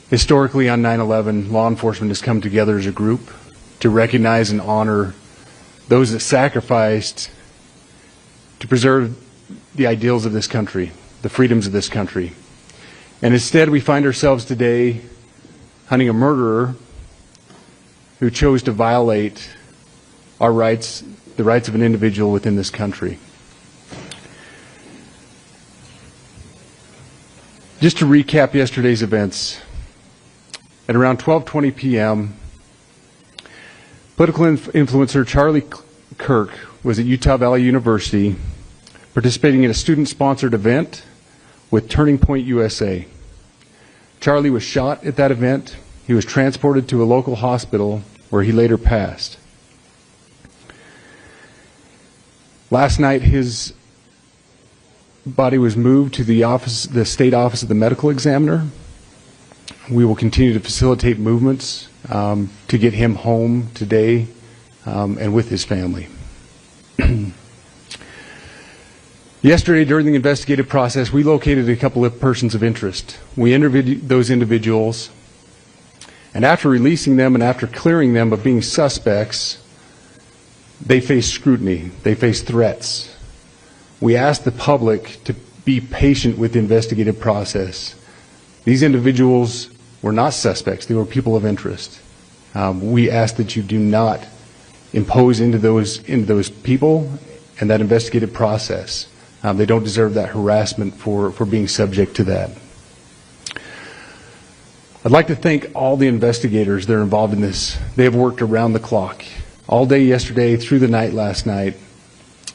Historically, on 9/11, law enforcement has come together as a group to recognize and honor those that sacrificed to preserve the ideals of this country, the freedoms of this country. And instead, we find ourselves today hunting a murderer who chose to violate our rights, the rights of an individual within this country. Just to recap yesterday's events, at around 12:20 p.m., political influencer Charlie Kirk was at Utah Valley University participating in a student-sponsored event with Turning Point USA. Charlie was shot at that event. He was transported to a local hospital where he later passed. Last night, his body was moved to the state office of the medical examiner. We will continue to facilitate movements to get him home today and with his family. Yesterday, during the investigative process, we located a couple of persons of interest. We interviewed those individuals, and after releasing them and after clearing them of being suspects, they faced scrutiny. They faced threats. We asked the public to be patient with the investigative process. These individuals were not suspects. They were people of interest. We ask that you do not impose into those people and that investigative process. They don't deserve that harassment for being subject to that. I'd like to thank all the investigators that are involved in this. They have worked around the clock. All day yesterday, through the night last night,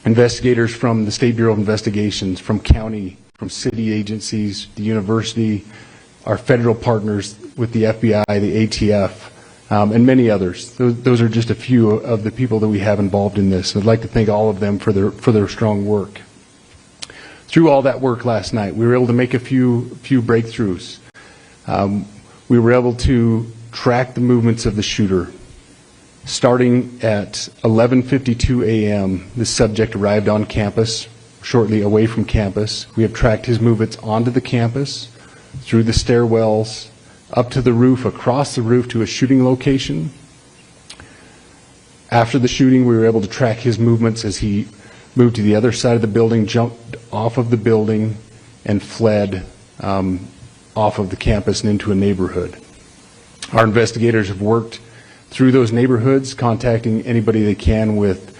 investigators from the State Bureau of Investigations, from county, from city agencies, the university, our federal partners with the FBI, the ATF, and many others. Those are just a few of the people that we have involved in this. I'd like to thank all of them for their strong work. Through all that work last night, we were able to make a few breakthroughs. We were able to track the movements of the shooter. Starting at 11:52 a.m., the subject arrived on campus, shortly away from campus. We have tracked his movements onto the campus, through the stairwells, up to the roof, across the roof to a shooting location. After the shooting, we were able to track his movements as he moved to the other side of the building, jumped off of the building, and fled off of the campus and into a neighborhood. Our investigators have worked through those neighborhoods, contacting anybody they can with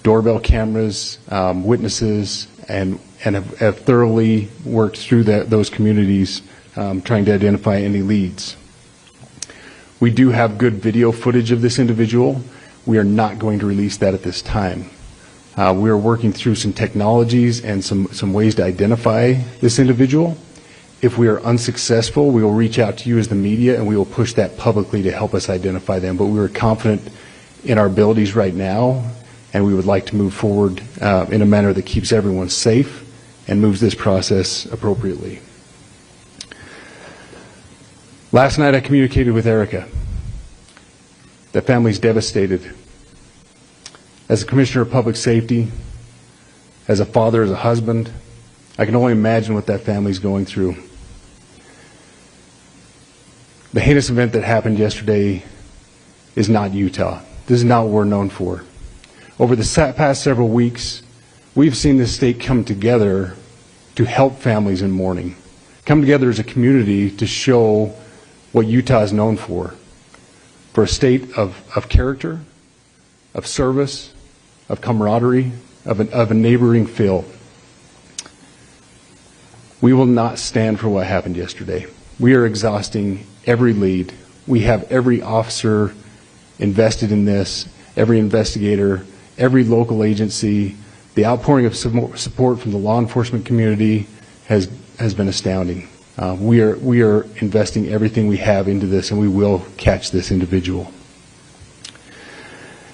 doorbell cameras, witnesses, and have thoroughly worked through those communities, trying to identify any leads. We do have good video footage of this individual. We are not going to release that at this time. We are working through some technologies and some ways to identify this individual. If we are unsuccessful, we will reach out to you as the media and we will push that publicly to help us identify them. But we are confident in our abilities right now, and we would like to move forward in a manner that keeps everyone safe and moves this process appropriately. Last night I communicated with Erica. That family's devastated. As a Commissioner of Public Safety, as a father, as a husband, I can only imagine what that family's going through. The heinous event that happened yesterday is not Utah. This is not what we're known for. Over the past several weeks, we've seen this state come together to help families in mourning, come together as a community to show what Utah is known for a state of character, of service, of camaraderie, of a neighboring feel. We will not stand for what happened yesterday. We are exhausting every lead. We have every officer invested in this, every investigator, every local agency. The outpouring of support from the law enforcement community has been astounding. We are investing everything we have into this, and we will catch this individual.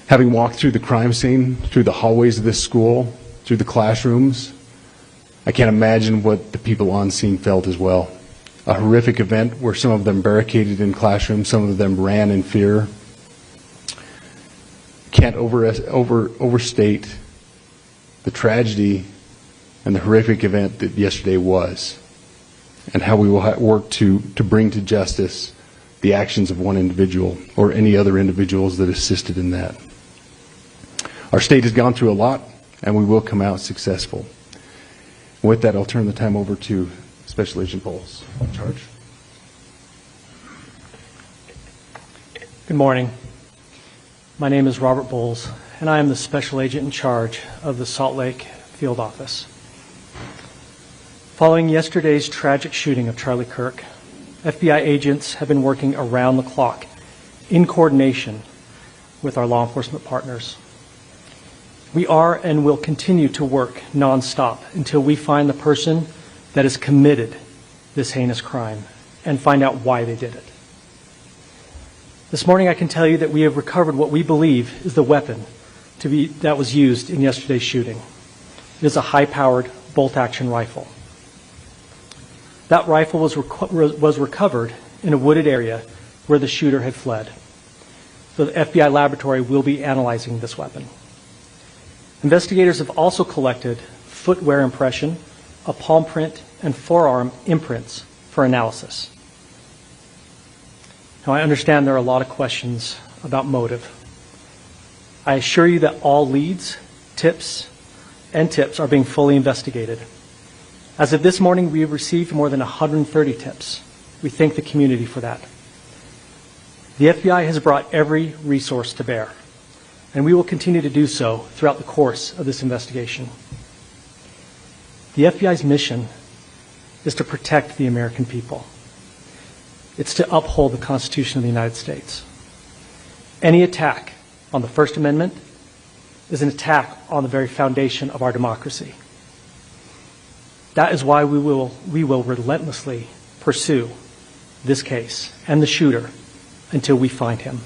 Having walked through the crime scene, through the hallways of this school, through the classrooms, I can't imagine what the people on scene felt as well. A horrific event where some of them barricaded in classrooms, some of them ran in fear. Can't overstate the tragedy and the horrific event that yesterday was. and how we will work to bring to justice the actions of one individual or any other individuals that assisted in that. Our state has gone through a lot, and we will come out successful. With that, I'll turn the time over to Special Agent Bowles in charge. Good morning. My name is Robert Bowles, and I am the Special Agent in charge of the Salt Lake Field Office. Following yesterday's tragic shooting of Charlie Kirk, FBI agents have been working around the clock in coordination with our law enforcement partners. We are and will continue to work nonstop until we find the person that has committed this heinous crime and find out why they did it. This morning I can tell you that we have recovered what we believe is the weapon that was used in yesterday's shooting. It is a high-powered bolt-action rifle. That rifle was recovered in a wooded area where the shooter had fled. So the FBI laboratory will be analyzing this weapon. Investigators have also collected footwear impression, a palm print, and forearm imprints for analysis. Now, I understand there are a lot of questions about motive. I assure you that all leads, tips are being fully investigated. As of this morning, we have received more than 130 tips. We thank the community for that. The FBI has brought every resource to bear, and we will continue to do so throughout the course of this investigation. The FBI's mission is to protect the American people. It's to uphold the Constitution of the United States. Any attack on the First Amendment is an attack on the very foundation of our democracy. That is why we will relentlessly pursue this case and the shooter until we find him.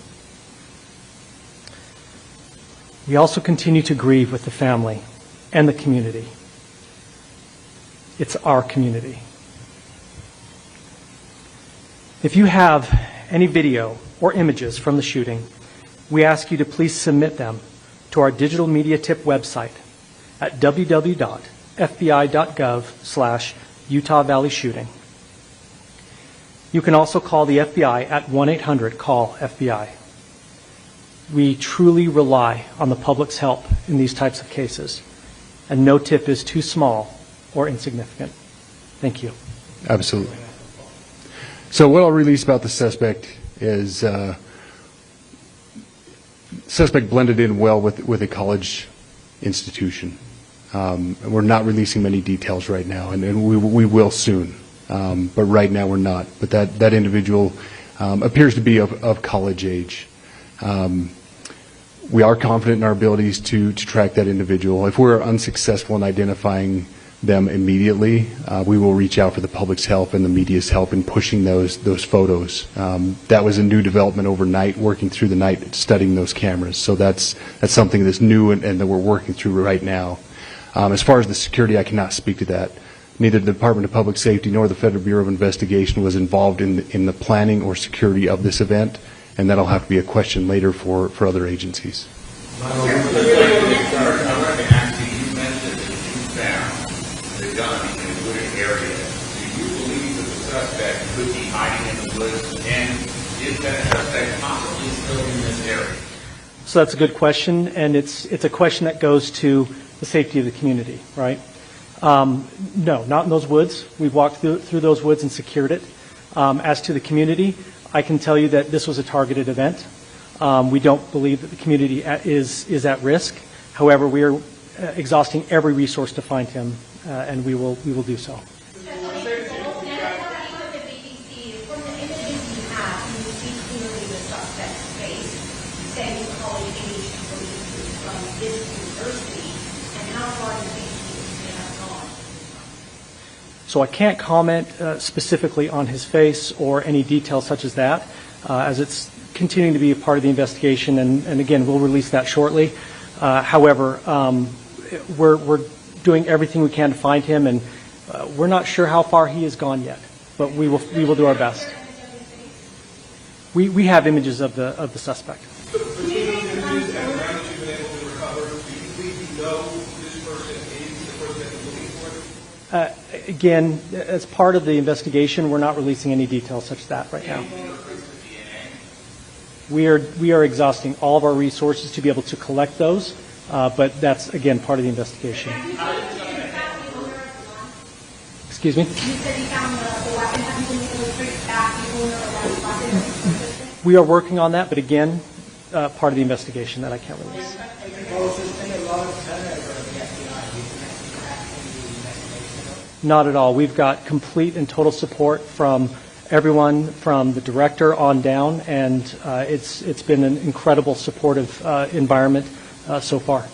We also continue to grieve with the family and the community. It's our community. If you have any video or images from the shooting, we ask you to please submit them to our digital media tip website at www.fbi.gov/Utah Valley Shooting. You can also call the FBI at 1-800-CALL-FBI. We truly rely on the public's help in these types of cases, and no tip is too small or insignificant. Thank you. Absolutely. So what I'll release about the suspect is suspect blended in well with a college institution. We're not releasing many details right now, and we will soon. But right now we're not. But that individual appears to be of college age. We are confident in our abilities to track that individual. If we're unsuccessful in identifying them immediately, we will reach out for the public's help and the media's help in pushing those photos. That was a new development overnight, working through the night, studying those cameras. So that's something that's new and that we're working through right now. As far as the security, I cannot speak to that. Neither the Department of Public Safety nor the Federal Bureau of Investigation was involved in the planning or security of this event, and that'll have to be a question later for other agencies. Could be hiding in the woods, and is that suspect possibly still in this area? So that's a good question, and it's a question that goes to the safety of the community, right? No, not in those woods. We've walked through those woods and secured it. As to the community, I can tell you that this was a targeted event. We don't believe that the community is at risk. However, we are exhausting every resource to find him, and we will do so. So I can't comment specifically on his face or any details such as that, as it's continuing to be a part of the investigation, and again, we'll release that shortly. However, we're doing everything we can to find him, and we're not sure how far he has gone yet, but we will do our best. We have images of the suspect. Again, as part of the investigation, we're not releasing any details such as that right now. We are exhausting all of our resources to be able to collect those, but that's, again, part of the investigation. Excuse me? You said you found the weapon. Have you been able to trace back the owner of that weapon? We are working on that, but again, part of the investigation that I can't release. Not at all. We've got complete and total support from everyone, from the director on down, and it's been an incredible supportive environment so far.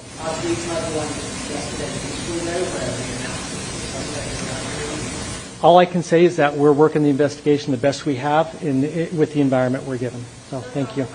All I can say is that we're working the investigation the best we have with the environment we're given. So thank you.